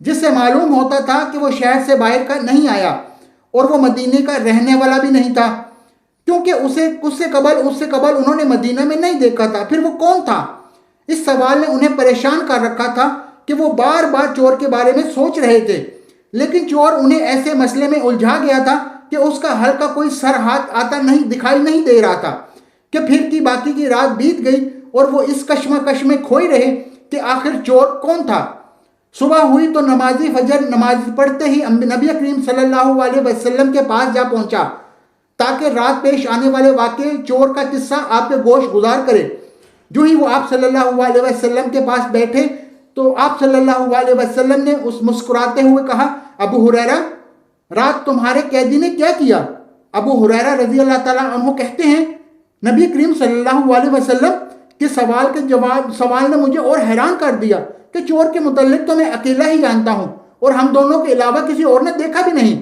جس سے معلوم ہوتا تھا کہ وہ شہر سے باہر کا نہیں آیا اور وہ مدینے کا رہنے والا بھی نہیں تھا، کیونکہ اس سے قبل انہوں نے مدینہ میں نہیں دیکھا تھا۔ پھر وہ کون تھا؟ اس سوال نے انہیں پریشان کر رکھا تھا کہ وہ بار بار چور کے بارے میں سوچ رہے تھے، لیکن چور انہیں ایسے مسئلے میں الجھا گیا تھا کہ اس کا حل کا کوئی سر ہاتھ آتا نہیں دکھائی نہیں دے رہا تھا کہ پھر کی باقی کی رات بیت گئی اور وہ اس کشمکش میں کھوئے رہے کہ آخر چور کون تھا۔ صبح ہوئی تو نمازی فجر نماز پڑھتے ہی نبی کریم صلی اللہ علیہ وسلم کے پاس جا پہنچا تاکہ رات پیش آنے والے واقعے چور کا قصہ آپ کے گوش گزار کرے۔ جو ہی وہ آپ صلی اللہ علیہ وسلم کے پاس بیٹھے تو آپ صلی اللہ علیہ وسلم نے اس مسکراتے ہوئے کہا، ابو ہریرہ، رات تمہارے قیدی نے کیا کیا؟ ابو ہریرہ رضی اللہ تعالیٰ عنہ کہتے ہیں، نبی کریم صلی اللہ علیہ وسلم کے سوال نے مجھے اور حیران کر دیا کہ چور کے متعلق تو میں اکیلا ہی جانتا ہوں اور ہم دونوں کے علاوہ کسی اور نے دیکھا بھی نہیں۔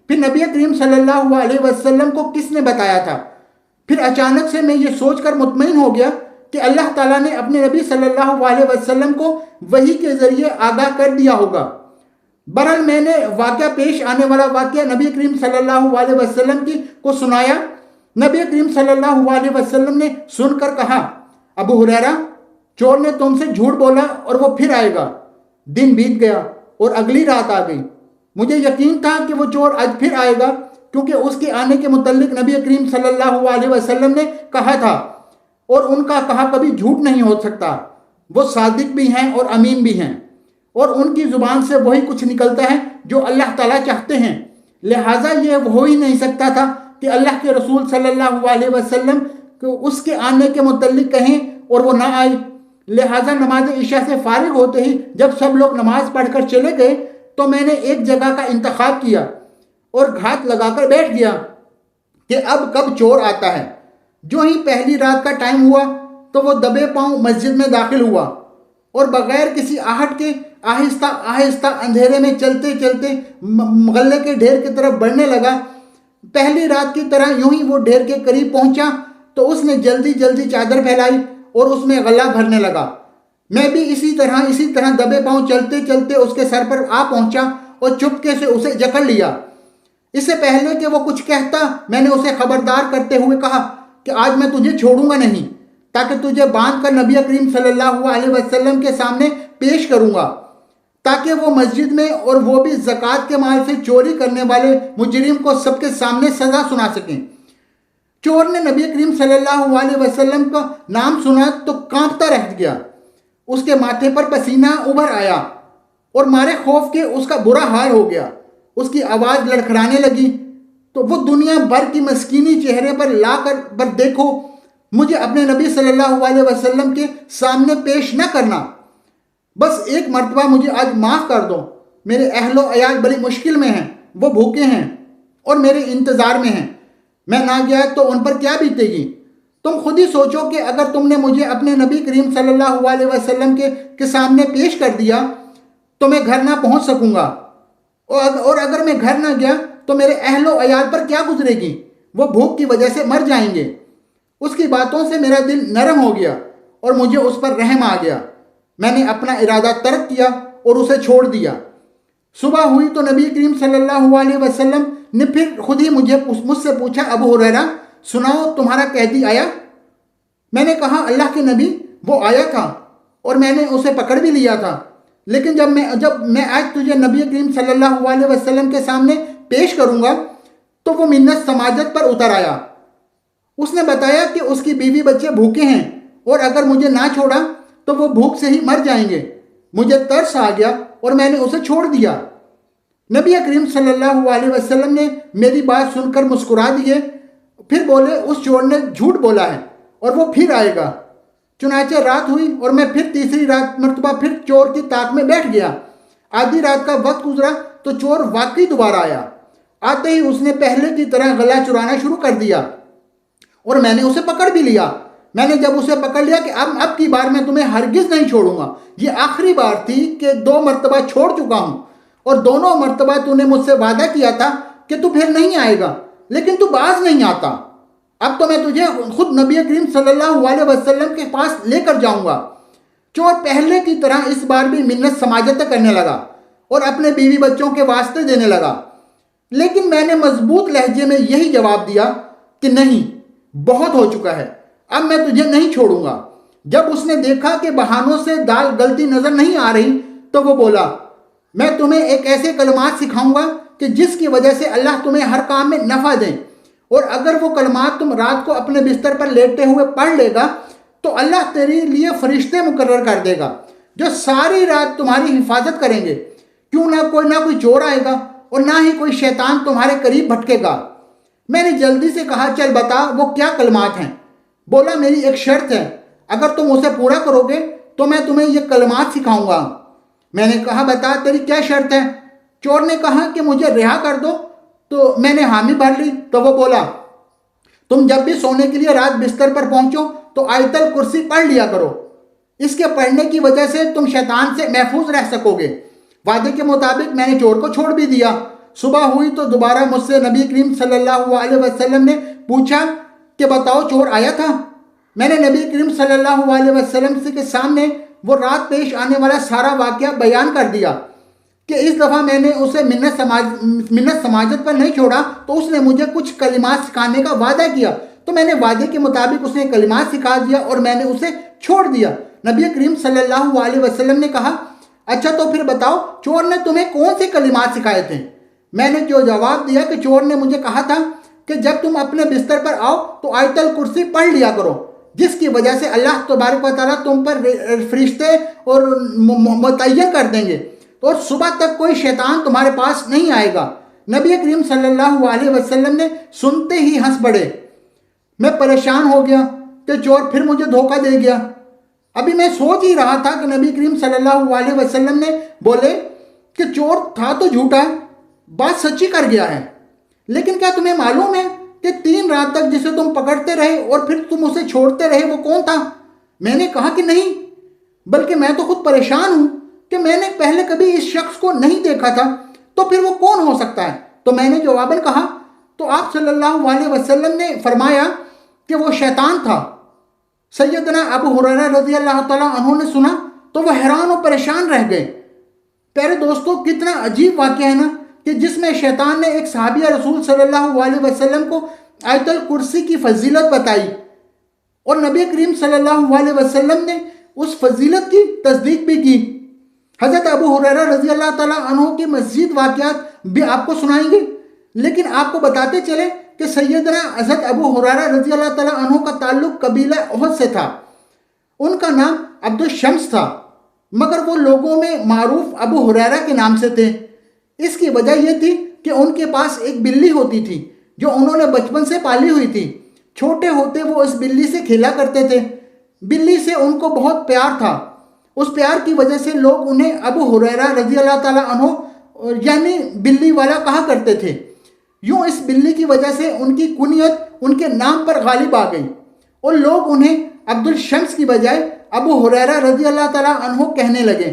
پھر نبی کریم صلی اللہ علیہ وسلم کو کس نے بتایا تھا؟ پھر اچانک سے میں یہ سوچ کر مطمئن ہو گیا کہ اللہ تعالیٰ نے اپنے نبی صلی اللہ علیہ وسلم کو وحی کے ذریعے آگاہ کر دیا ہوگا۔ بہرحال میں نے پیش آنے والا واقعہ نبی کریم صلی اللہ علیہ وسلم کو سنایا۔ نبی کریم صلی اللہ علیہ وسلم نے سن کر کہا، ابو ہریرہ، چور نے تم سے جھوٹ بولا اور وہ پھر آئے گا۔ دن بیت گیا اور اگلی رات آ گئی۔ مجھے یقین تھا کہ وہ چور آج پھر آئے گا، کیونکہ اس کے آنے کے متعلق نبی کریم صلی اللہ علیہ وسلم نے کہا تھا، اور ان کا کہا کبھی جھوٹ نہیں ہو سکتا۔ وہ صادق بھی ہیں اور امین بھی ہیں، اور ان کی زبان سے وہی کچھ نکلتا ہے جو اللہ تعالیٰ چاہتے ہیں۔ لہٰذا یہ ہو ہی نہیں سکتا تھا کہ اللہ کے رسول صلی اللہ علیہ وسلم کو اس کے آنے کے متعلق کہیں اور وہ نہ آئی۔ لہٰذا نماز عشاء سے فارغ ہوتے ہی جب سب لوگ نماز پڑھ کر چلے گئے تو میں نے ایک جگہ کا انتخاب کیا اور گھات لگا کر بیٹھ گیا کہ اب کب چور آتا ہے۔ جو ہی پہلی رات کا ٹائم ہوا تو وہ دبے پاؤں مسجد میں داخل ہوا اور بغیر کسی آہٹ کے آہستہ آہستہ اندھیرے میں چلتے چلتے غلے کے ڈھیر کی طرف بڑھنے لگا۔ پہلی رات کی طرح یوں ہی وہ ڈھیر کے قریب پہنچا تو اس نے جلدی جلدی چادر پھیلائی اور اس میں غلہ بھرنے لگا۔ میں بھی اسی طرح دبے پاؤں چلتے چلتے اس کے سر پر آ پہنچا اور چپکے سے اسے جکڑ لیا۔ اس سے پہلے کہ وہ کچھ کہتا میں نے اسے خبردار کرتے ہوئے کہا کہ آج میں تجھے چھوڑوں گا نہیں، تاکہ تجھے باندھ کر نبی کریم صلی اللہ علیہ وسلم کے سامنے پیش کروں گا، تاکہ وہ مسجد میں اور وہ بھی زکوٰۃ کے مال سے چوری کرنے والے مجرم کو سب کے سامنے سزا سنا سکیں۔ چور نے نبی کریم صلی اللہ علیہ وسلم کا نام سنا تو کانپتا رہ گیا۔ اس کے ماتھے پر پسینہ ابھر آیا اور مارے خوف کے اس کا برا حال ہو گیا۔ اس کی آواز لڑکھڑانے لگی تو وہ دنیا بھر کی مسکینی چہرے پر لا کر دیکھو، مجھے اپنے نبی صلی اللہ علیہ وسلم کے سامنے پیش نہ کرنا، بس ایک مرتبہ مجھے آج معاف کر دو۔ میرے اہل و عیال بڑی مشکل میں ہیں، وہ بھوکے ہیں اور میرے انتظار میں ہیں، میں نہ گیا تو ان پر کیا بیتے گی۔ تم خود ہی سوچو کہ اگر تم نے مجھے اپنے نبی کریم صلی اللہ علیہ وسلم کے سامنے پیش کر دیا تو میں گھر نہ پہنچ سکوں گا، اور اگر میں گھر نہ گیا تو میرے اہل و عیال پر کیا گزرے گی، وہ بھوک کی وجہ سے مر جائیں گے۔ اس کی باتوں سے میرا دل نرم ہو گیا اور مجھے اس پر رحم آ گیا۔ میں نے اپنا ارادہ ترک کیا اور اسے چھوڑ دیا۔ صبح ہوئی تو نبی کریم صلی اللہ علیہ وسلم نے پھر خود ہی مجھ سے پوچھا، ابو ہریرہ، سناؤ تمہارا قیدی آیا؟ میں نے کہا، اللہ کے نبی، وہ آیا تھا اور میں نے اسے پکڑ بھی لیا تھا، لیکن جب میں آج تجھے نبی کریم صلی اللہ علیہ وسلم کے سامنے پیش کروں گا تو وہ منت سماجت پر اتر آیا۔ اس نے بتایا کہ اس کی بیوی بچے بھوکے ہیں اور اگر مجھے نہ چھوڑا تو وہ بھوک سے ہی مر جائیں گے۔ مجھے ترس آ گیا اور میں نے اسے چھوڑ دیا۔ نبی کریم صلی اللہ علیہ وسلم نے میری بات سن کر مسکرا دیے، پھر بولے، اس چور نے جھوٹ بولا ہے اور وہ پھر آئے گا۔ چنانچہ رات ہوئی اور میں پھر تیسری مرتبہ پھر چور کی طاق میں بیٹھ گیا۔ آدھی رات کا وقت گزرا تو چور واقعی دوبارہ آیا۔ آتے ہی اس نے پہلے کی طرح غلہ چرانا شروع کر دیا اور میں نے اسے پکڑ بھی لیا۔ میں نے جب اسے پکڑ لیا کہ اب کی بار میں تمہیں ہرگز نہیں چھوڑوں گا، یہ آخری بار تھی کہ 2 مرتبہ چھوڑ چکا ہوں، اور دونوں مرتبہ تو نے مجھ سے وعدہ کیا تھا کہ تو پھر نہیں آئے گا، لیکن تو باز نہیں آتا۔ اب تو میں تجھے خود نبی کریم صلی اللہ علیہ وسلم کے پاس لے کر جاؤں گا۔ چور پہلے کی طرح اس بار بھی منت سماجت کرنے لگا اور اپنے بیوی بچوں کے واسطے دینے لگا۔ لیکن میں نے مضبوط لہجے میں یہی جواب دیا کہ نہیں، بہت ہو چکا ہے، اب میں تجھے نہیں چھوڑوں گا۔ جب اس نے دیکھا کہ بہانوں سے دال گلتی نظر نہیں آ رہی تو وہ بولا، میں تمہیں ایک ایسے کلمات سکھاؤں گا کہ جس کی وجہ سے اللہ تمہیں ہر کام میں نفع دیں، اور اگر وہ کلمات تم رات کو اپنے بستر پر لیٹے ہوئے پڑھ لے گا تو اللہ تیرے لیے فرشتے مقرر کر دے گا جو ساری رات تمہاری حفاظت کریں گے، کیوں نہ کوئی چور آئے گا اور نہ ہی کوئی شیطان تمہارے قریب بھٹکے گا۔ میں نے جلدی سے کہا، چل بتا وہ کیا کلمات ہیں؟ بولا، میری ایک شرط ہے، اگر تم اسے پورا کرو گے تو میں تمہیں یہ کلمات سکھاؤں گا۔ میں نے کہا، بتا تیری کیا شرط ہے؟ چور نے کہا کہ مجھے رہا کر دو، تو میں نے حامی بھر لی تو وہ بولا، تم جب بھی سونے کے لیے رات بستر پر پہنچو تو آیت الکرسی پڑھ لیا کرو، اس کے پڑھنے کی وجہ سے تم شیطان سے محفوظ رہ سکو گے۔ وعدے کے مطابق میں نے چور کو چھوڑ بھی دیا۔ صبح ہوئی تو دوبارہ مجھ سے نبی کریم صلی اللہ علیہ وسلم نے پوچھا کہ بتاؤ چور آیا تھا؟ میں نے نبی کریم صلی اللہ علیہ وسلم کے سامنے وہ رات پیش آنے والا سارا واقعہ بیان کر دیا کہ اس دفعہ میں نے اسے منت سماجت پر نہیں چھوڑا تو اس نے مجھے کچھ کلمات سکھانے کا وعدہ کیا، تو میں نے وعدے کے مطابق اس نے کلمات سکھا دیا اور میں نے اسے چھوڑ دیا۔ نبی کریم صلی اللہ علیہ وسلم نے کہا، اچھا تو پھر بتاؤ چور نے تمہیں کون سے کلمات سکھائے تھے؟ میں نے جو جواب دیا کہ چور نے مجھے کہا تھا کہ جب تم اپنے بستر پر آؤ تو آیت الکرسی پڑھ لیا کرو، جس کی وجہ سے اللہ تبارک و تعالیٰ تم پر فرشتے اور متعین کر دیں گے اور صبح تک کوئی شیطان تمہارے پاس نہیں آئے گا۔ نبی کریم صلی اللہ علیہ وسلم نے سنتے ہی ہنس پڑے۔ میں پریشان ہو گیا کہ چور پھر مجھے دھوکہ دے گیا۔ ابھی میں سوچ ہی رہا تھا کہ نبی کریم صلی اللہ علیہ وسلم نے بولے کہ چور تھا تو جھوٹا، بات سچی کر گیا ہے، لیکن کیا تمہیں معلوم ہے کہ 3 رات تک جسے تم پکڑتے رہے اور پھر تم اسے چھوڑتے رہے وہ کون تھا؟ میں نے کہا کہ نہیں، بلکہ میں تو خود پریشان ہوں کہ میں نے پہلے کبھی اس شخص کو نہیں دیکھا تھا، تو پھر وہ کون ہو سکتا ہے؟ تو میں نے جواباً کہا، تو آپ صلی اللہ علیہ وسلم نے فرمایا کہ وہ شیطان تھا۔ سیدنا ابو ہریرہ رضی اللہ تعالیٰ عنہ نے سنا تو وہ حیران و پریشان رہ گئے۔ پیارے دوستو، کتنا عجیب واقعہ ہے نا کہ جس میں شیطان نے ایک صحابی رسول صلی اللہ علیہ وسلم کو آیت الکرسی کی فضیلت بتائی اور نبی کریم صلی اللہ علیہ وسلم نے اس فضیلت کی تصدیق بھی کی۔ حضرت ابو ہریرہ رضی اللہ تعالیٰ عنہ کے مزید واقعات بھی آپ کو سنائیں گے، لیکن آپ کو بتاتے چلے کہ سیدنا حضرت ابو ہریرہ رضی اللہ تعالیٰ عنہ کا تعلق قبیلہ احد سے تھا۔ ان کا نام عبد الشمس تھا، مگر وہ لوگوں میں معروف ابو ہریرہ کے نام سے تھے۔ اس کی وجہ یہ تھی کہ ان کے پاس ایک بلی ہوتی تھی جو انہوں نے بچپن سے پالی ہوئی تھی۔ چھوٹے ہوتے وہ اس بلی سے کھیلا کرتے تھے۔ بلی سے ان کو بہت پیار تھا۔ اس پیار کی وجہ سے لوگ انہیں ابو ہریرہ رضی اللہ تعالیٰ عنہ یعنی بلی والا کہا کرتے تھے۔ یوں اس بلی کی وجہ سے ان کی کنیت ان کے نام پر غالب آ گئی اور لوگ انہیں عبد الشمس کی بجائے ابو ہریرہ رضی اللہ تعالیٰ عنہ کہنے لگے۔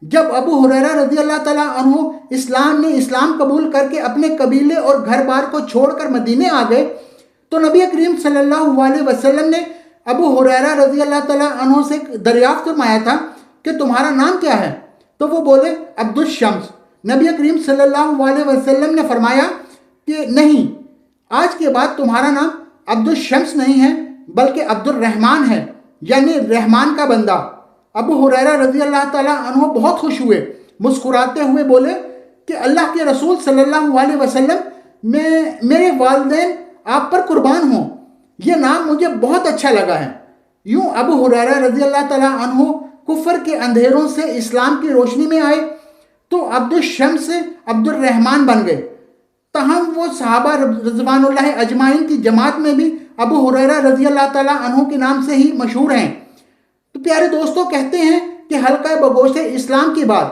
جب ابو ہریرہ رضی اللہ تعالیٰ عنہ اسلام قبول کر کے اپنے قبیلے اور گھر بار کو چھوڑ کر مدینے آ گئے تو نبی کریم صلی اللہ علیہ وسلم نے ابو ہریرہ رضی اللہ تعالیٰ عنہ سے دریافت فرمایا تھا کہ تمہارا نام کیا ہے؟ تو وہ بولے عبد الشمس۔ نبی کریم صلی اللہ علیہ وسلم نے فرمایا کہ نہیں، آج کے بعد تمہارا نام عبد الشمس نہیں ہے بلکہ عبد الرحمن ہے، یعنی رحمان کا بندہ۔ ابو ہریرہ رضی اللہ تعالیٰ عنہ بہت خوش ہوئے، مسکراتے ہوئے بولے کہ اللہ کے رسول صلی اللہ علیہ وسلم، میرے والدین آپ پر قربان ہوں، یہ نام مجھے بہت اچھا لگا ہے۔ یوں ابو ہریرہ رضی اللہ تعالیٰ عنہ کفر کے اندھیروں سے اسلام کی روشنی میں آئے تو عبد الشمس سے عبد الرحمن بن گئے۔ تاہم وہ صحابہ رضوان اللہ اجمعین کی جماعت میں بھی ابو ہریرہ رضی اللہ تعالیٰ عنہ کے نام سے ہی مشہور ہیں۔ تو پیارے دوستوں، کہتے ہیں کہ حلقہ بگوش اسلام کے بعد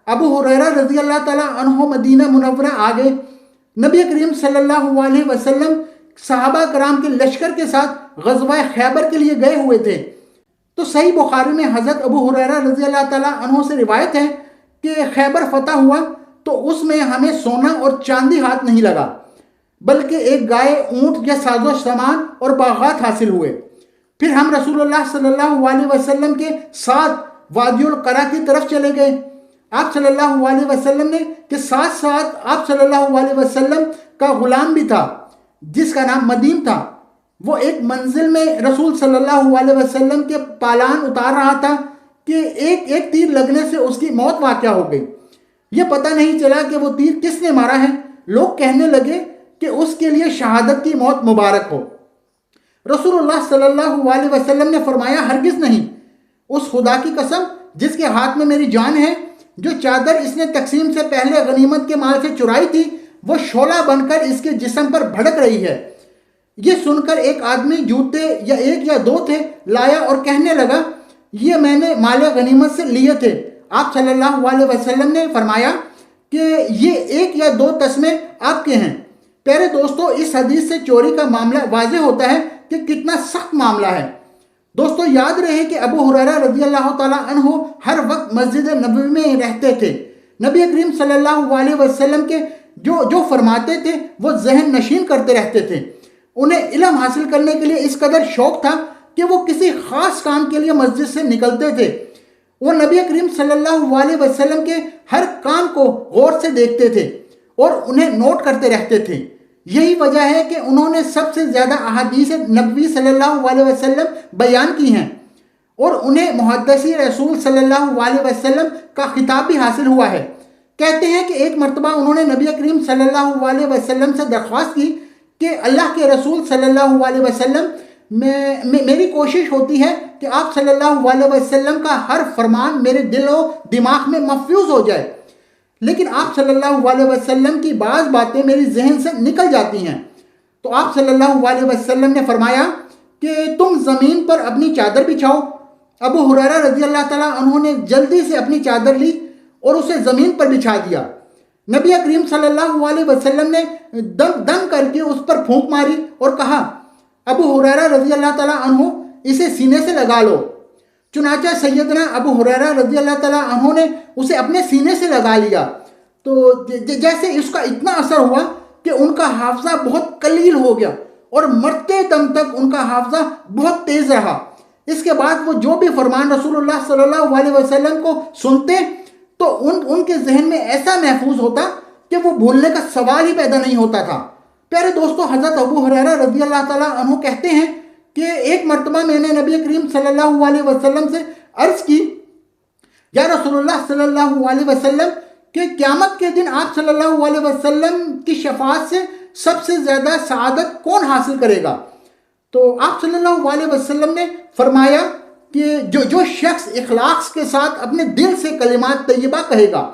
ابو ہریرہ رضی اللہ تعالیٰ عنہ مدینہ منورہ آ گئے۔ نبی کریم صلی اللہ علیہ وسلم صحابہ کرام کے لشکر کے ساتھ غزوہ خیبر کے لیے گئے ہوئے تھے۔ تو صحیح بخاری میں حضرت ابو ہریرہ رضی اللہ تعالیٰ عنہ سے روایت ہے کہ خیبر فتح ہوا تو اس میں ہمیں سونا اور چاندی ہاتھ نہیں لگا، بلکہ ایک گائے، اونٹ یا ساز و سامان اور باغات حاصل ہوئے۔ پھر ہم رسول اللہ صلی اللہ علیہ وسلم کے ساتھ وادی القرا کی طرف چلے گئے۔ آپ صلی اللہ علیہ وسلم نے کہ ساتھ ساتھ آپ صلی اللہ علیہ وسلم کا غلام بھی تھا جس کا نام مدین تھا، وہ ایک منزل میں رسول صلی اللہ علیہ وسلم کے پالان اتار رہا تھا کہ ایک تیر لگنے سے اس کی موت واقع ہو گئی۔ یہ پتہ نہیں چلا کہ وہ تیر کس نے مارا ہے۔ لوگ کہنے لگے کہ اس کے لیے شہادت کی موت مبارک ہو۔ رسول اللہ صلی اللہ علیہ وسلم نے فرمایا ہرگز نہیں، اس خدا کی قسم جس کے ہاتھ میں میری جان ہے، جو چادر اس نے تقسیم سے پہلے غنیمت کے مال سے چرائی تھی وہ شعلہ بن کر اس کے جسم پر بھڑک رہی ہے۔ یہ سن کر ایک آدمی جوتے یا ایک یا دو تھے لایا اور کہنے لگا یہ میں نے مال غنیمت سے لیے تھے۔ آپ صلی اللہ علیہ وسلم نے فرمایا کہ یہ ایک یا دو تسمے آپ کے ہیں۔ پیارے دوستو، اس حدیث سے چوری کا معاملہ واضح ہوتا ہے کہ کتنا سخت معاملہ ہے۔ دوستو یاد رہے کہ ابو ہریرہ رضی اللہ تعالیٰ عنہ ہر وقت مسجد نبوی میں رہتے تھے۔ نبی کریم صلی اللہ علیہ وسلم کے جو فرماتے تھے وہ ذہن نشین کرتے رہتے تھے۔ انہیں علم حاصل کرنے کے لیے اس قدر شوق تھا کہ وہ کسی خاص کام کے لیے مسجد سے نکلتے تھے۔ وہ نبی کریم صلی اللہ علیہ وسلم کے ہر کام کو غور سے دیکھتے تھے اور انہیں نوٹ کرتے رہتے تھے۔ یہی وجہ ہے کہ انہوں نے سب سے زیادہ احادیث نبوی صلی اللہ علیہ وسلم بیان کی ہیں اور انہیں محدثی رسول صلی اللہ علیہ وسلم کا خطاب بھی حاصل ہوا ہے۔ کہتے ہیں کہ ایک مرتبہ انہوں نے نبی کریم صلی اللہ علیہ وسلم سے درخواست کی کہ اللہ کے رسول صلی اللہ علیہ وسلم میری کوشش ہوتی ہے کہ آپ صلی اللہ علیہ وسلم کا ہر فرمان میرے دل و دماغ میں محفوظ ہو جائے، لیکن آپ صلی اللہ علیہ وسلم کی بعض باتیں میری ذہن سے نکل جاتی ہیں۔ تو آپ صلی اللہ علیہ وسلم نے فرمایا کہ تم زمین پر اپنی چادر بچھاؤ۔ ابو ہریرہ رضی اللہ تعالیٰ عنہ نے جلدی سے اپنی چادر لی اور اسے زمین پر بچھا دیا۔ نبی کریم صلی اللہ علیہ وسلم نے دم کر کے اس پر پھونک ماری اور کہا ابو ہریرہ رضی اللہ تعالیٰ عنہ اسے سینے سے لگا لو۔ چنانچہ سیدنا ابو ہریرہ رضی اللہ تعالیٰ عنہ نے اسے اپنے سینے سے لگا لیا۔ تو جیسے اس کا اتنا اثر ہوا کہ ان کا حافظہ بہت قلیل ہو گیا اور مرتے دم تک ان کا حافظہ بہت تیز رہا۔ اس کے بعد وہ جو بھی فرمان رسول اللہ صلی اللہ علیہ وسلم کو سنتے تو ان کے ذہن میں ایسا محفوظ ہوتا کہ وہ بھولنے کا سوال ہی پیدا نہیں ہوتا تھا۔ پیارے دوستو، حضرت ابو ہریرہ رضی اللہ تعالیٰ عنہ کہتے ہیں کہ ایک مرتبہ میں نے نبی کریم صلی اللہ علیہ وسلم سے عرض کی یا رسول اللہ صلی اللہ علیہ وسلم کہ قیامت کے دن آپ صلی اللہ علیہ وسلم کی شفاعت سے سب سے زیادہ سعادت کون حاصل کرے گا؟ تو آپ صلی اللہ علیہ وسلم نے فرمایا کہ جو شخص اخلاص کے ساتھ اپنے دل سے کلمات طیبہ کہے گا۔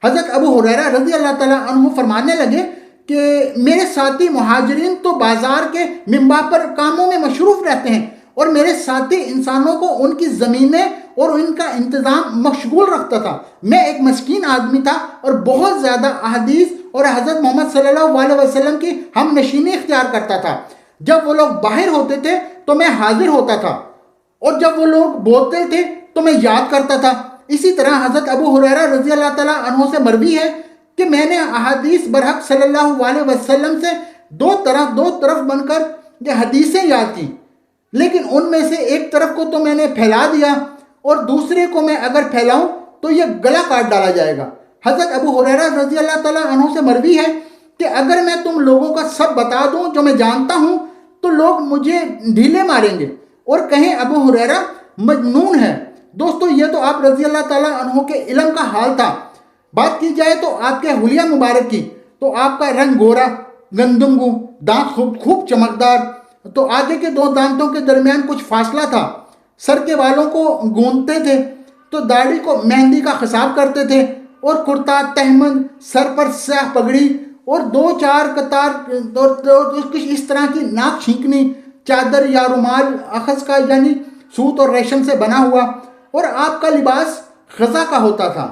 حضرت ابو ہریرہ رضی اللہ تعالیٰ عنہ فرمانے لگے کہ میرے ساتھی مہاجرین تو بازار کے منبع پر کاموں میں مصروف رہتے ہیں اور میرے ساتھی انسانوں کو ان کی زمینیں اور ان کا انتظام مشغول رکھتا تھا۔ میں ایک مسکین آدمی تھا اور بہت زیادہ احادیث اور حضرت محمد صلی اللہ علیہ وسلم کی ہم نشینی اختیار کرتا تھا۔ جب وہ لوگ باہر ہوتے تھے تو میں حاضر ہوتا تھا اور جب وہ لوگ بولتے تھے تو میں یاد کرتا تھا۔ اسی طرح حضرت ابو ہریرہ رضی اللہ تعالیٰ عنہ سے مروی ہے کہ میں نے احادیث برحق صلی اللہ علیہ وسلم سے دو طرف بن کر یہ حدیثیں یاد کی، لیکن ان میں سے ایک طرف کو تو میں نے پھیلا دیا اور دوسرے کو میں اگر پھیلاؤں تو یہ گلا کاٹ ڈالا جائے گا۔ حضرت ابو ہریرہ رضی اللہ تعالیٰ عنہ سے مروی ہے کہ اگر میں تم لوگوں کا سب بتا دوں جو میں جانتا ہوں تو لوگ مجھے ڈھیلے ماریں گے اور کہیں ابو ہریرہ مجنون ہے۔ دوستو، یہ تو آپ رضی اللہ تعالیٰ عنہ کے علم کا حال تھا۔ بات کی جائے تو آپ کے حلیہ مبارک کی تو آپ کا رنگ گورا، گندم گو، دانت خوب چمکدار، تو آگے کے دو دانتوں کے درمیان کچھ فاصلہ تھا، سر کے بالوں کو گوندتے تھے تو داڑھی کو مہندی کا خساب کرتے تھے اور کرتا تہمند، سر پر سیاہ پگڑی اور دو چار قطار اس طرح کی ناک چھینکنی، چادر یا رومال اخذ کا یعنی سوت اور ریشم سے بنا ہوا، اور آپ کا لباس خزا کا ہوتا تھا۔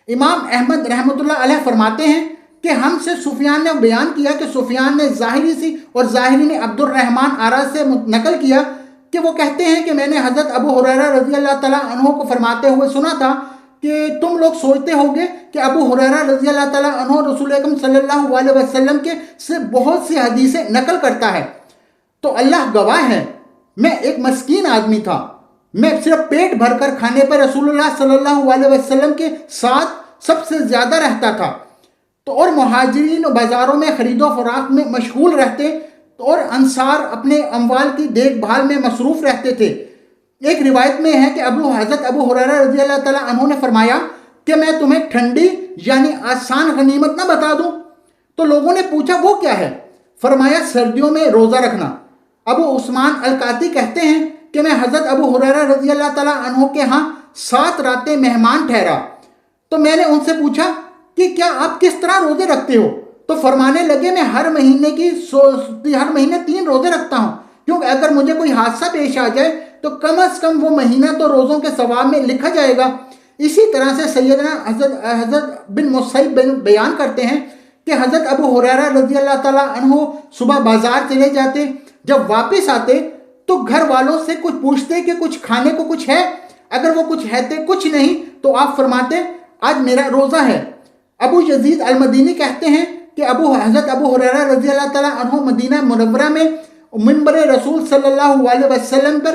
امام احمد رحمۃ اللہ علیہ فرماتے ہیں کہ ہم سے سفیان نے بیان کیا کہ سفیان نے ظاہری نے عبد الرحمن آراز سے نقل کیا کہ وہ کہتے ہیں کہ میں نے حضرت ابو ہریرہ رضی اللہ تعالیٰ عنہ کو فرماتے ہوئے سنا تھا کہ تم لوگ سوچتے ہوگے کہ ابو ہریرہ رضی اللہ تعالیٰ عنہ رسول اکرم صلی اللہ علیہ وسلم کے سے بہت سی حدیثیں نقل کرتا ہے، تو اللہ گواہ ہے میں ایک مسکین آدمی تھا میں صرف پیٹ بھر کر کھانے پر رسول اللہ صلی اللہ علیہ وسلم کے ساتھ سب سے زیادہ رہتا تھا، تو اور مہاجرین بازاروں میں خرید و فروخت میں مشغول رہتے اور انصار اپنے اموال کی دیکھ بھال میں مصروف رہتے تھے۔ ایک روایت میں ہے کہ حضرت ابو ہریرہ رضی اللہ تعالیٰ عنہ نے فرمایا کہ میں تمہیں ٹھنڈی یعنی آسان غنیمت نہ بتا دوں؟ تو لوگوں نے پوچھا وہ کیا ہے؟ فرمایا سردیوں میں روزہ رکھنا۔ ابو عثمان القاتی کہتے ہیں کہ میں حضرت ابو ہریرہ رضی اللہ تعالیٰ عنہ کے ہاں 7 راتیں مہمان ٹھہرا، تو میں نے ان سے پوچھا کہ کیا آپ کس طرح روزے رکھتے ہو؟ تو فرمانے لگے میں ہر مہینے 3 روزے رکھتا ہوں، کیونکہ اگر مجھے کوئی حادثہ پیش آ جائے تو کم از کم وہ مہینہ تو روزوں کے ثواب میں لکھا جائے گا۔ اسی طرح سے سیدنا حضرت بن مصعب بیان کرتے ہیں کہ حضرت ابو ہریرہ رضی اللہ تعالیٰ عنہ صبح بازار چلے جاتے، جب واپس آتے تو گھر والوں سے کچھ پوچھتے کہ کچھ کھانے کو کچھ ہے؟ اگر وہ کچھ ہے کچھ نہیں تو آپ فرماتے آج میرا روزہ ہے۔ ابو یزید المدینی کہتے ہیں کہ حضرت ابو ہریرہ رضی اللہ تعالیٰ عنہ مدینہ منورہ میں منبر رسول صلی اللہ علیہ وسلم پر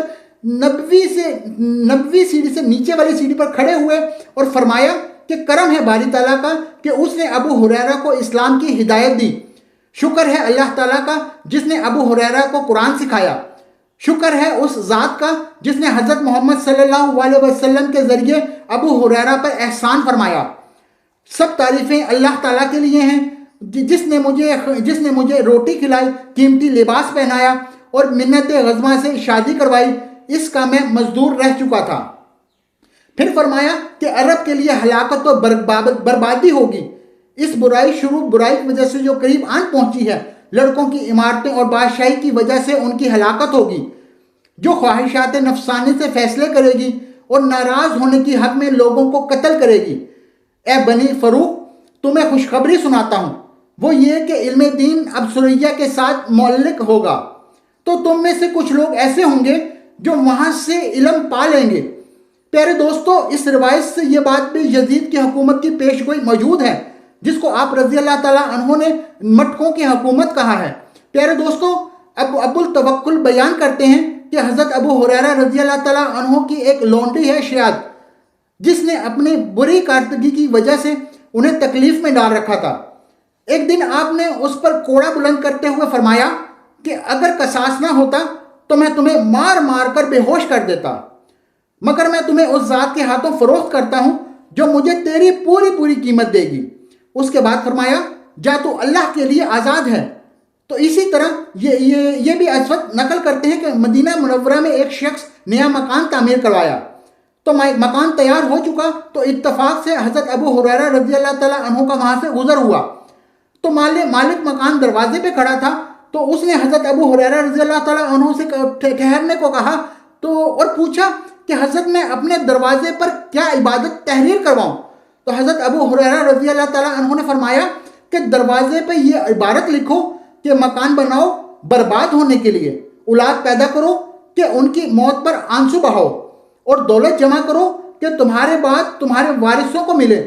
90 سیڑھی سے نیچے والی سیڑھی پر کھڑے ہوئے اور فرمایا کہ کرم ہے باری تعالیٰ کا کہ اس نے ابو ہریرہ کو اسلام کی ہدایت دی۔ شکر ہے اللہ تعالیٰ کا جس نے ابو ہریرہ کو قرآن سکھایا۔ شکر ہے اس ذات کا جس نے حضرت محمد صلی اللہ علیہ وسلم کے ذریعے ابو ہریرہ پر احسان فرمایا۔ سب تعریفیں اللہ تعالیٰ کے لیے ہیں جس نے مجھے روٹی کھلائی، قیمتی لباس پہنایا اور منت غزمہ سے شادی کروائی، اس کا میں مزدور رہ چکا تھا۔ پھر فرمایا کہ عرب کے لیے ہلاکت و بربادی ہوگی، اس برائی کی وجہ سے جو قریب آن پہنچی ہے، لڑکوں کی عمارتیں اور بادشاہی کی وجہ سے ان کی ہلاکت ہوگی، جو خواہشات نفسانی سے فیصلے کرے گی اور ناراض ہونے کی حق میں لوگوں کو قتل کرے گی۔ اے بنی فروخ، تمہیں خوشخبری سناتا ہوں، وہ یہ کہ علم دین اب سریہ کے ساتھ معلق ہوگا، تو تم میں سے کچھ لوگ ایسے ہوں گے جو وہاں سے علم پا لیں گے۔ پیارے دوستو، اس روایت سے یہ بات بھی یزید کی حکومت کی پیش گوئی موجود ہے، جس کو آپ رضی اللہ تعالیٰ عنہ نے مٹکوں کی حکومت کہا ہے۔ پیارے دوستو، ابو التوکل بیان کرتے ہیں کہ حضرت ابو ہریرہ رضی اللہ تعالیٰ عنہ کی ایک لونڈی ہے شیاد، جس نے اپنی بری کارکردگی کی وجہ سے انہیں تکلیف میں ڈال رکھا تھا۔ ایک دن آپ نے اس پر کوڑا بلند کرتے ہوئے فرمایا کہ اگر قصاص نہ ہوتا تو میں تمہیں مار مار کر بے ہوش کر دیتا، مگر میں تمہیں اس ذات کے ہاتھوں فروخت کرتا ہوں جو مجھے تیری پوری قیمت دے گی۔ اس کے بعد فرمایا جا تو اللہ کے لیے آزاد ہے۔ تو اسی طرح یہ بھی اسود نقل کرتے ہیں کہ مدینہ منورہ میں ایک شخص نیا مکان تعمیر کروایا، تو مکان تیار ہو چکا تو اتفاق سے حضرت ابو ہریرہ رضی اللہ تعالیٰ عنہ کا وہاں سے گزر ہوا، تو مالک مکان دروازے پہ کھڑا تھا، تو اس نے حضرت ابو ہریرہ رضی اللہ تعالیٰ عنہ سے ٹھہرنے کو کہا اور پوچھا کہ حضرت میں اپنے دروازے پر کیا عبادت تحریر کرواؤں؟ تو حضرت ابو ہریرہ رضی اللہ تعالیٰ عنہ نے فرمایا کہ دروازے پہ یہ عبارت لکھو کہ مکان بناؤ برباد ہونے کے لیے، اولاد پیدا کرو کہ ان کی موت پر آنسو بہاؤ، اور دولت جمع کرو کہ تمہارے بعد تمہارے وارثوں کو ملے۔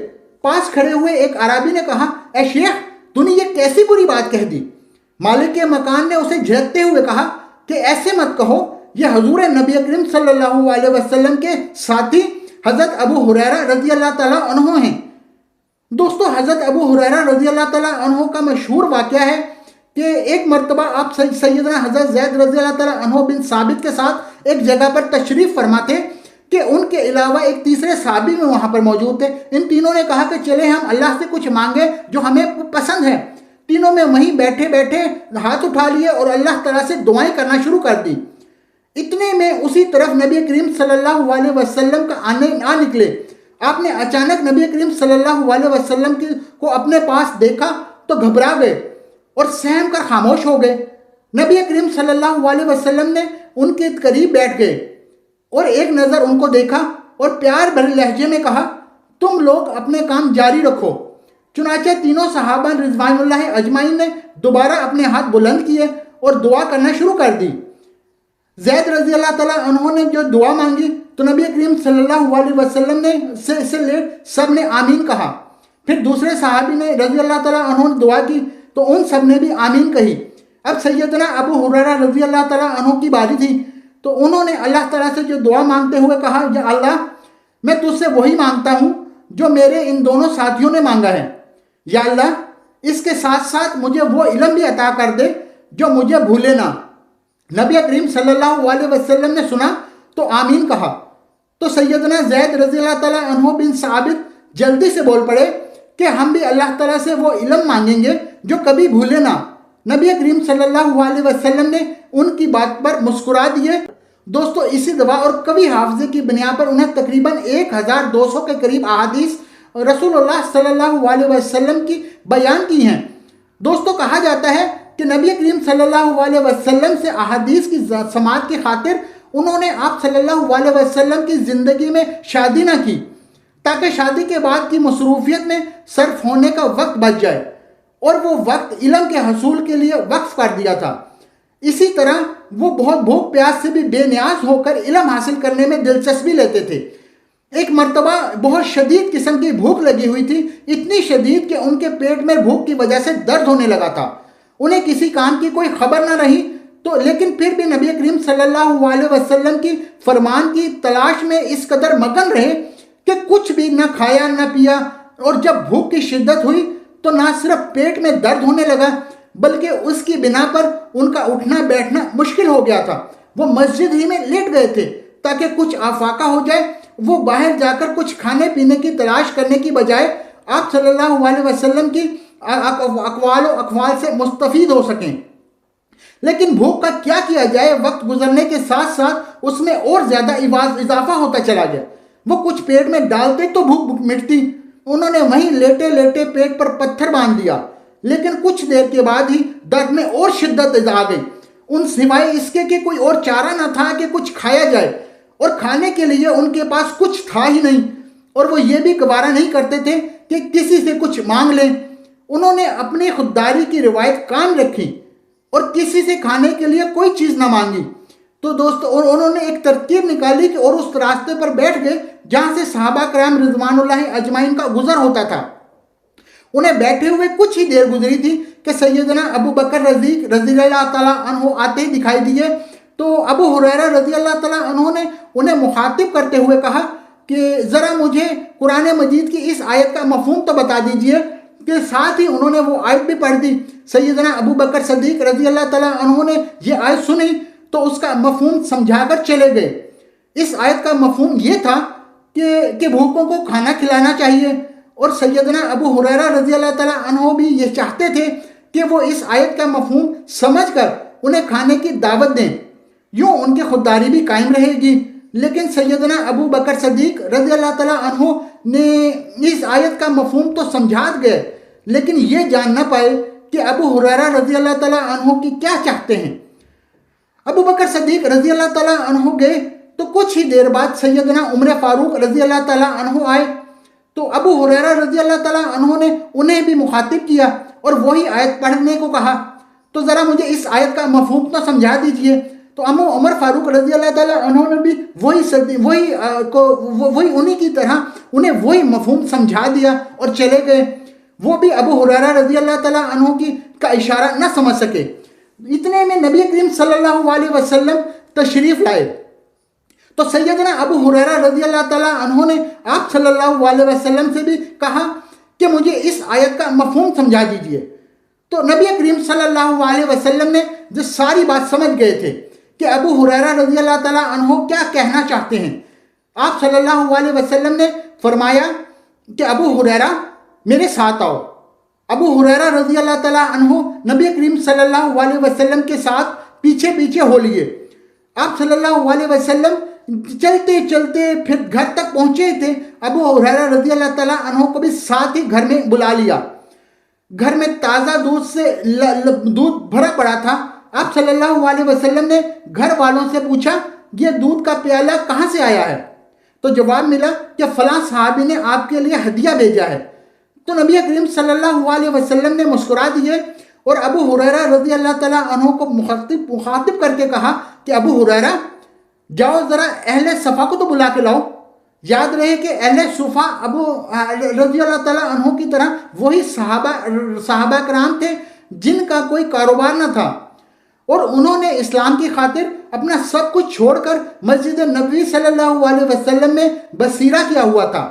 پاس کھڑے ہوئے ایک عربی نے کہا اے شیخ، تو نے یہ کیسی بری بات کہہ دی؟ مالک کے مکان نے اسے جھڑکتے ہوئے کہا کہ ایسے مت کہو، یہ حضور نبی کریم صلی اللہ علیہ وسلم کے ساتھی حضرت ابو ہریرہ رضی اللہ تعالیٰ عنہ ہیں۔ دوستو، حضرت ابو ہریرہ رضی اللہ تعالیٰ عنہ کا مشہور واقعہ ہے کہ ایک مرتبہ آپ سیدنا حضرت زید رضی اللہ تعالیٰ عنہ بن ثابت کے ساتھ ایک جگہ پر تشریف فرما تھے کہ ان کے علاوہ ایک تیسرے صحابی میں وہاں پر موجود تھے۔ ان تینوں نے کہا کہ چلے ہم اللہ سے کچھ مانگے جو ہمیں پسند ہے۔ تینوں میں وہیں بیٹھے بیٹھے ہاتھ اٹھا لیے اور اللہ تعالیٰ سے دعائیں کرنا شروع کر دی۔ اتنے میں اسی طرف نبی کریم صلی اللہ علیہ وسلم کا آ نکلے۔ آپ نے اچانک نبی کریم صلی اللہ علیہ وسلم کو اپنے پاس دیکھا تو گھبرا گئے اور سہم کر خاموش ہو گئے۔ نبی کریم صلی اللہ علیہ وسلم نے ان کے قریب بیٹھ گئے اور ایک نظر ان کو دیکھا اور پیار بھرے لہجے میں کہا تم لوگ اپنے کام جاری رکھو۔ چنانچہ تینوں صحابہ رضوان اللہ اجمعین نے دوبارہ اپنے ہاتھ بلند کیے اور دعا کرنا شروع کر دی۔ زید رضی اللہ تعالیٰ عنہ نے جو دعا مانگی تو نبی کریم صلی اللہ علیہ وسلم نے سب نے آمین کہا۔ پھر دوسرے صحابی نے رضی اللہ تعالیٰ عنہ نے دعا کی تو ان سب نے بھی آمین کہی۔ اب سیدنا ابو ہریرہ رضی اللہ تعالیٰ عنہ کی باری تھی۔ تو انہوں نے اللہ تعالیٰ سے جو دعا مانگتے ہوئے کہا، یا اللہ میں تجھ سے وہی مانگتا ہوں جو میرے ان دونوں ساتھیوں نے مانگا ہے، یا اللہ اس کے ساتھ ساتھ مجھے وہ علم بھی عطا کر دے جو مجھے بھولے نہ۔ نبی کریم صلی اللہ علیہ وسلم نے سنا تو آمین کہا۔ تو سیدنا زید رضی اللہ تعالیٰ عنہ بن ثابت جلدی سے بول پڑے کہ ہم بھی اللہ تعالیٰ سے وہ علم مانگیں گے جو کبھی بھولے نہ۔ نبی کریم صلی اللہ علیہ وسلم نے ان کی بات پر مسکرا دیے۔ دوستو اسی دعا اور قوی حافظے کی بنیاد پر انہیں تقریباً 1200 کے قریب احادیث رسول اللہ صلی اللہ علیہ وسلم کی بیان کی ہیں۔ دوستو کہا جاتا ہے کہ نبی کریم صلی اللہ علیہ وسلم سے احادیث کی سماعت کی خاطر انہوں نے آپ صلی اللہ علیہ وسلم کی زندگی میں شادی نہ کی، تاکہ شادی کے بعد کی مصروفیت میں صرف ہونے کا وقت بچ جائے، اور وہ وقت علم کے حصول کے لیے وقف کر دیا تھا۔ اسی طرح وہ بہت بھوک پیاس سے بھی بے نیاز ہو کر علم حاصل کرنے میں دلچسپی لیتے تھے۔ ایک مرتبہ بہت شدید قسم کی بھوک لگی ہوئی تھی، اتنی شدید کہ ان کے پیٹ میں بھوک کی وجہ سے درد ہونے لگا تھا۔ انہیں کسی کام کی کوئی خبر نہ رہی، تو لیکن پھر بھی نبی کریم صلی اللہ علیہ وسلم کی فرمان کی تلاش میں اس قدر مگن رہے کہ کچھ بھی نہ کھایا نہ پیا، اور جب بھوک کی شدت ہوئی تو نہ صرف پیٹ میں درد ہونے لگا بلکہ اس کی بنا پر ان کا اٹھنا بیٹھنا مشکل ہو گیا تھا۔ وہ مسجد ہی میں لیٹ گئے تھے تاکہ کچھ آفاقہ ہو جائے۔ وہ باہر جا کر کچھ کھانے پینے کی تلاش کرنے کی بجائے آپ صلی اللہ علیہ وسلم کی اقوال و اقوال سے مستفید ہو سکیں۔ لیکن بھوک کا کیا کیا جائے، وقت گزرنے کے ساتھ ساتھ اس میں اور زیادہ اضافہ ہوتا چلا گیا۔ وہ کچھ پیٹ میں ڈالتے تو بھوک مٹتی، انہوں نے وہیں لیٹے لیٹے پیٹ پر پتھر باندھ دیا، لیکن کچھ دیر کے بعد ہی درد میں اور شدت آ گئی۔ ان سوائے اس کے کہ کوئی اور چارہ نہ تھا کہ کچھ کھایا جائے، اور کھانے کے لیے ان کے پاس کچھ تھا ہی نہیں، اور وہ یہ بھی گوارا نہیں کرتے تھے کہ کسی سے کچھ مانگ لیں۔ انہوں نے اپنی خودداری کی روایت قائم رکھی اور کسی سے کھانے کے لیے کوئی چیز نہ مانگی۔ تو دوستو انہوں نے ایک ترتیب نکالی کہ اور اس راستے پر بیٹھ گئے جہاں سے صحابہ کرام رضوان اللہ اجمعین کا گزر ہوتا تھا۔ انہیں بیٹھے ہوئے کچھ ہی دیر گزری تھی کہ سیدنا ابو بکر رضی اللہ تعالیٰ عنہ آتے ہی دکھائی دیے۔ تو ابو ہریرہ رضی اللہ تعالیٰ عنہ نے انہیں مخاطب کرتے ہوئے کہا کہ ذرا مجھے قرآن مجید کی اس آیت کا مفہوم تو بتا دیجئے، کہ ساتھ ہی انہوں نے وہ آیت بھی پڑھ دی۔ سیدنا ابو بکر صدیق رضی اللہ تعالیٰ عنہ نے یہ آیت سنی تو اس کا مفہوم سمجھا کر چلے گئے۔ اس آیت کا مفہوم یہ تھا کہ بھوکوں کو کھانا کھلانا چاہیے، اور سیدنا ابو ہریرہ رضی اللہ تعالیٰ عنہ بھی یہ چاہتے تھے کہ وہ اس آیت کا مفہوم سمجھ کر انہیں کھانے کی دعوت دیں، یوں ان کی خودداری بھی قائم رہے گی۔ لیکن سیدنا ابو بکر صدیق رضی اللہ تعالیٰ عنہ نے اس آیت کا مفہوم تو سمجھا گئے، لیکن یہ جان نہ پائے کہ ابو ہریرہ رضی اللہ تعالیٰ عنہ کی کیا چاہتے ہیں۔ ابو بکر صدیق رضی اللہ تعالیٰ عنہ گئے تو کچھ ہی دیر بعد سیدنا عمر فاروق رضی اللہ تعالیٰ عنہ آئے۔ تو ابو ہریرہ رضی اللہ تعالیٰ عنہ نے انہیں بھی مخاطب کیا اور وہی آیت پڑھنے کو کہا، تو ذرا مجھے اس آیت کا مفہوم تو سمجھا دیجئے۔ تو عمر فاروق رضی اللہ تعالیٰ عنہ نے بھی وہی انہی کی طرح انہیں وہی مفہوم سمجھا دیا اور چلے گئے۔ وہ بھی ابو ہریرہ رضی اللہ تعالیٰ عنہ کا اشارہ نہ سمجھ سکے۔ اتنے میں نبی کریم صلی اللہ علیہ وسلم تشریف لائے۔ تو سیدنا ابو ہریرہ رضی اللہ تعالیٰ عنہ نے آپ صلی اللہ علیہ وسلم سے بھی کہا کہ مجھے اس آیت کا مفہوم سمجھا دیجئے۔ تو نبی کریم صلی اللہ علیہ وسلم نے جو ساری بات سمجھ گئے تھے کہ ابو ہریرہ رضی اللہ تعالیٰ عنہ کیا کہنا چاہتے ہیں، آپ صلی اللہ علیہ وسلم نے فرمایا کہ ابو ہریرہ میرے ساتھ آؤ۔ ابو ہریرہ رضی اللہ تعالیٰ عنہ نبی کریم صلی اللہ علیہ وسلم کے ساتھ پیچھے پیچھے ہو لیے۔ آپ صلی اللہ علیہ وسلم چلتے چلتے پھر گھر تک پہنچے تھے۔ ابو ہریرہ رضی اللہ تعالیٰ عنہ کو بھی ساتھ ہی گھر میں بلا لیا۔ گھر میں تازہ دودھ بھرا پڑا تھا۔ آپ صلی اللہ علیہ وسلم نے گھر والوں سے پوچھا یہ دودھ کا پیالہ کہاں سے آیا ہے؟ تو جواب ملا کہ فلاں صحابی نے آپ کے لیے ہدیہ بھیجا ہے۔ تو نبی کریم صلی اللہ علیہ وسلم نے مسکرا دیے اور ابو ہریرہ رضی اللہ تعالیٰ عنہ کو مخاطب کر کے کہا کہ ابو ہریرہ جاؤ ذرا اہل صفا کو تو بلا کے لاؤ۔ یاد رہے کہ اہل صفا ابو رضی اللہ تعالیٰ عنہ کی طرح وہی صحابہ کرام تھے جن کا کوئی کاروبار نہ تھا، اور انہوں نے اسلام کی خاطر اپنا سب کچھ چھوڑ کر مسجد نبوی صلی اللہ علیہ وسلم میں بسیرہ کیا ہوا تھا،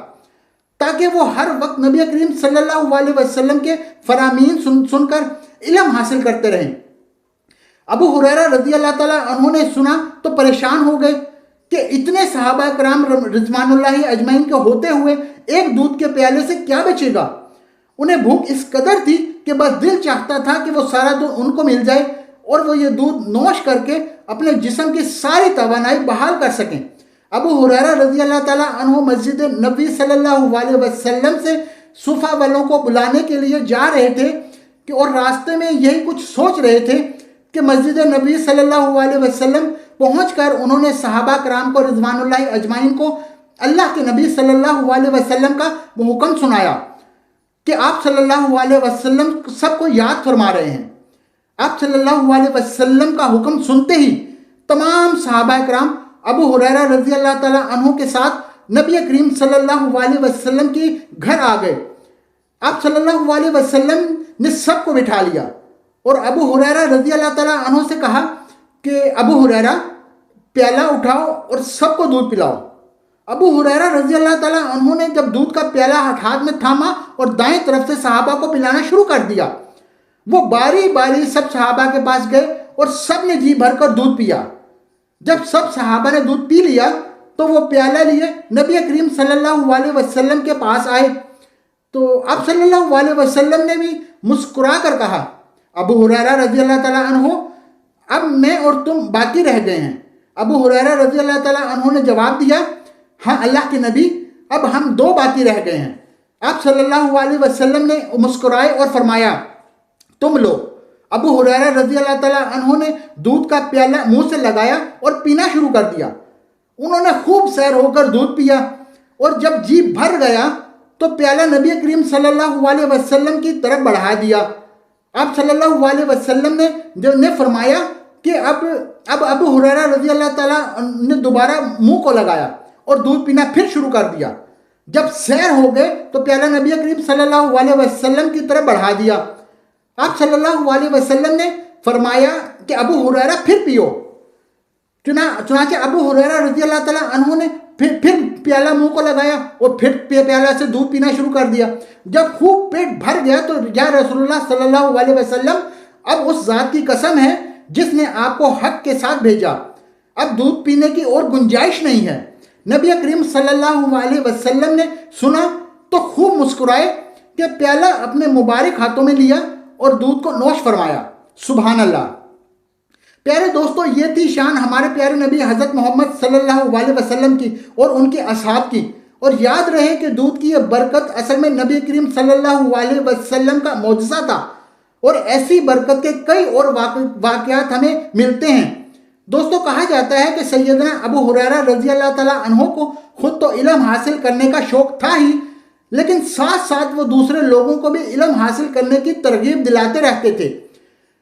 تاکہ وہ ہر وقت نبی کریم صلی اللہ علیہ وسلم کے فرامین سن کر علم حاصل کرتے رہیں۔ ابو ہریرہ رضی اللہ تعالیٰ عنہ نے سنا تو پریشان ہو گئے کہ اتنے صحابہ کرام رضوان اللہ اجمعین کے ہوتے ہوئے ایک دودھ کے پیالے سے کیا بچے گا۔ انہیں بھوک اس قدر تھی کہ بس دل چاہتا تھا کہ وہ سارا دودھ ان کو مل جائے اور وہ یہ دودھ نوش کر کے اپنے جسم کی ساری توانائی بحال کر سکیں۔ ابو ہریرہ رضی اللہ تعالیٰ عنہ مسجد نبوی صلی اللہ علیہ وسلم سے صفہ والوں کو بلانے کے لیے جا رہے تھے کہ اور راستے میں یہی کچھ سوچ رہے تھے کہ مسجد نبوی صلی اللہ علیہ وسلم پہنچ کر انہوں نے صحابہ کرام کو رضوان اللہ اجمعین کو اللہ کے نبی صلی اللہ علیہ وسلم کا حکم سنایا کہ آپ صلی اللہ علیہ وسلم سب کو یاد فرما رہے ہیں۔ آپ صلی اللہ علیہ وسلم کا حکم سنتے ہی تمام صحابہ کرام ابو ہریرہ رضی اللہ تعالیٰ عنہ کے ساتھ نبی کریم صلی اللہ علیہ وسلم کی گھر آ گئے۔ آپ صلی اللہ علیہ وسلم نے سب کو بٹھا لیا اور ابو ہریرہ رضی اللہ تعالیٰ عنہ سے کہا کہ ابو ہریرہ پیالہ اٹھاؤ اور سب کو دودھ پلاؤ۔ ابو ہریرہ رضی اللہ تعالیٰ عنہ نے جب دودھ کا پیالہ ہاتھ میں تھاما اور دائیں طرف سے صحابہ کو پلانا شروع کر دیا۔ وہ باری باری سب صحابہ کے پاس گئے اور سب نے جی بھر کر دودھ پیا۔ جب سب صحابہ نے دودھ پی لیا تو وہ پیالہ لیے نبی کریم صلی اللہ علیہ وسلم کے پاس آئے تو آپ صلی اللہ علیہ وسلم نے بھی مسکرا کر کہا، ابو ہریرہ رضی اللہ تعالیٰ عنہ اب میں اور تم باقی رہ گئے ہیں۔ ابو ہریرہ رضی اللہ تعالیٰ عنہ نے جواب دیا، ہاں اللہ کے نبی، اب ہم دو باقی رہ گئے ہیں۔ آپ صلی اللہ علیہ وسلم نے مسکرائے اور فرمایا، تم لو۔ ابو ہریرہ رضی اللہ تعالیٰ عنہ نے دودھ کا پیالہ منہ سے لگایا اور پینا شروع کر دیا۔ انہوں نے خوب سیر ہو کر دودھ پیا اور جب جی بھر گیا تو پیالہ نبی کریم صلی اللہ علیہ وسلم کی طرف بڑھا دیا۔ آپ صلی اللہ علیہ وسلم نے فرمایا کہ اب ابو ہریرہ رضی اللہ تعالیٰ نے دوبارہ منہ کو لگایا اور دودھ پینا پھر شروع کر دیا۔ جب سیر ہو گئے تو پیالہ نبی کریم صلی اللہ علیہ وسلم کی طرف بڑھا دیا۔ آپ صلی اللہ علیہ وسلم نے فرمایا کہ ابو ہریرہ پھر پیو۔ چنانچہ ابو ہریرہ رضی اللہ تعالیٰ عنہ نے پھر پیالہ منہ کو لگایا اور پھر پیالہ سے دودھ پینا شروع کر دیا۔ جب خوب پیٹ بھر گیا تو یا رسول اللہ صلی اللہ علیہ وسلم، اب اس ذات کی قسم ہے جس نے آپ کو حق کے ساتھ بھیجا، اب دودھ پینے کی اور گنجائش نہیں ہے۔ نبی کریم صلی اللہ علیہ وسلم نے سنا تو خوب مسکرائے کہ پیالہ اپنے مبارک ہاتھوں میں لیا اور دودھ کو نوش فرمایا۔ سبحان اللہ۔ پیارے دوستو، یہ تھی شان ہمارے پیارے نبی حضرت محمد صلی اللہ علیہ وسلم کی اور ان کے اصحاب کی۔ اور یاد رہے کہ دودھ کی یہ برکت اصل میں نبی کریم صلی اللہ علیہ وسلم کا معجزہ تھا، اور ایسی برکت کے کئی اور واقعات ہمیں ملتے ہیں۔ دوستو، کہا جاتا ہے کہ سیدنا ابو ہریرہ رضی اللہ تعالیٰ عنہ کو خود تو علم حاصل کرنے کا شوق تھا ہی، لیکن ساتھ ساتھ وہ دوسرے لوگوں کو بھی علم حاصل کرنے کی ترغیب دلاتے رہتے تھے۔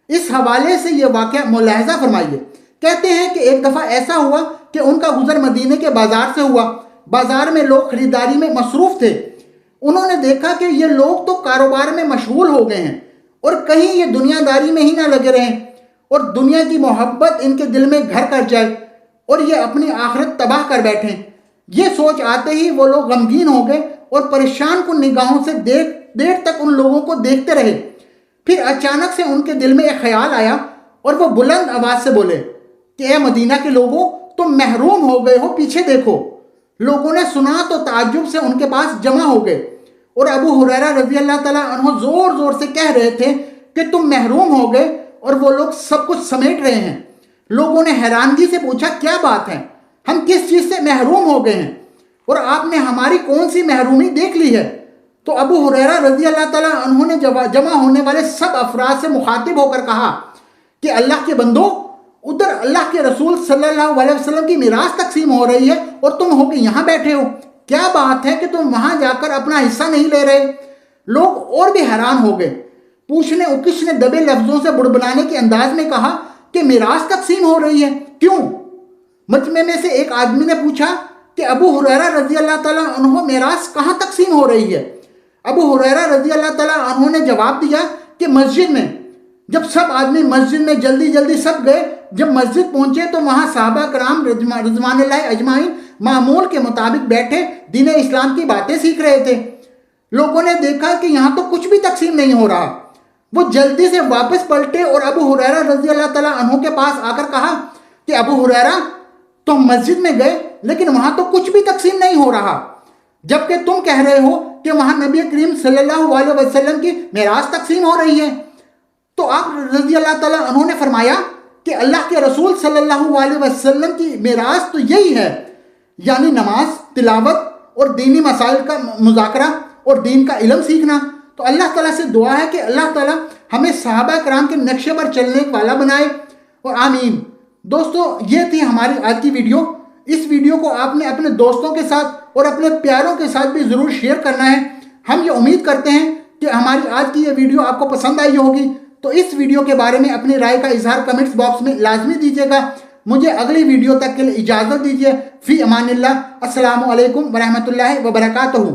اس حوالے سے یہ واقعہ ملاحظہ فرمائیے۔ کہتے ہیں کہ ایک دفعہ ایسا ہوا کہ ان کا گزر مدینے کے بازار سے ہوا۔ بازار میں لوگ خریداری میں مصروف تھے۔ انہوں نے دیکھا کہ یہ لوگ تو کاروبار میں مشغول ہو گئے ہیں اور کہیں یہ دنیا داری میں ہی نہ لگے رہیں اور دنیا کی محبت ان کے دل میں گھر کر جائے اور یہ اپنی آخرت تباہ کر بیٹھیں۔ یہ سوچ آتے ہی وہ لوگ غمگین ہو گئے اور پریشان کن نگاہوں سے دیر تک ان لوگوں کو دیکھتے رہے۔ پھر اچانک سے ان کے دل میں ایک خیال آیا اور وہ بلند آواز سے بولے کہ اے مدینہ کے لوگوں، تم محروم ہو گئے ہو، پیچھے دیکھو۔ لوگوں نے سنا تو تعجب سے ان کے پاس جمع ہو گئے اور ابو ہریرہ رضی اللہ تعالیٰ عنہ زور زور سے کہہ رہے تھے کہ تم محروم ہو گئے، اور وہ لوگ سب کچھ سمیٹ رہے ہیں۔ لوگوں نے حیرانگی سے پوچھا، کیا بات ہے؟ ہم کس چیز سے محروم ہو گئے ہیں اور آپ نے ہماری کون سی محرومی دیکھ لی ہے؟ تو ابو ہریرہ رضی اللہ تعالیٰ عنہ نے جمع ہونے والے سب افراد سے مخاطب ہو کر کہا کہ اللہ کے بندو، ادھر اللہ کے رسول صلی اللہ علیہ وسلم کی میراث تقسیم ہو رہی ہے اور تم ہو کے یہاں بیٹھے ہو۔ کیا بات ہے کہ تم وہاں جا کر اپنا حصہ نہیں لے رہے؟ لوگ اور بھی حیران ہو گئے۔ پوچھنے اکچھنے دبے لفظوں سے بڑبڑانے کے انداز میں کہا کہ میراث تقسیم ہو رہی ہے، کیوں؟ مجمع میں سے ایک آدمی نے پوچھا کہ ابو ہریرہ رضی اللہ تعالیٰ عنہ، میراث کہاں تقسیم ہو رہی ہے؟ ابو ہریرہ رضی اللہ تعالیٰ عنہ نے جواب دیا کہ مسجد میں۔ جب سب آدمی مسجد میں جلدی جلدی سب گئے، جب مسجد پہنچے تو وہاں صحابہ کرام رضوان اللہ اجمعین معمول کے مطابق بیٹھے دین اسلام کی باتیں سیکھ رہے تھے۔ لوگوں نے دیکھا کہ یہاں تو کچھ بھی تقسیم نہیں ہو رہا۔ وہ جلدی سے واپس پلٹے اور ابو ہریرہ رضی اللہ تعالیٰ عنہ کے پاس آ کر کہا کہ ابو ہریرہ، تم مسجد میں گئے لیکن وہاں تو کچھ بھی تقسیم نہیں ہو رہا، جبکہ تم کہہ رہے ہو کہ وہاں نبی کریم صلی اللہ علیہ وسلم کی میراث تقسیم ہو رہی ہے۔ تو آپ رضی اللہ تعالیٰ عنہ نے فرمایا کہ اللہ کے رسول صلی اللہ علیہ وسلم کی میراث تو یہی ہے، یعنی نماز، تلاوت اور دینی مسائل کا مذاکرہ اور دین کا علم سیکھنا۔ تو اللہ تعالیٰ سے دعا ہے کہ اللہ تعالیٰ ہمیں صحابہ کرام کے نقشے پر چلنے والا بنائے، اور آمین۔ دوستو، یہ تھی ہماری آج کی ویڈیو۔ اس ویڈیو کو آپ نے اپنے دوستوں کے ساتھ اور اپنے پیاروں کے ساتھ بھی ضرور شیئر کرنا ہے۔ ہم یہ امید کرتے ہیں کہ ہماری آج کی یہ ویڈیو آپ کو پسند آئی ہوگی، تو اس ویڈیو کے بارے میں اپنی رائے کا اظہار کمنٹس باکس میں لازمی دیجیے گا۔ مجھے اگلی ویڈیو تک کے لیے اجازت دیجیے۔ فی امان اللہ۔ السلام علیکم ورحمۃ اللہ وبرکاتہ۔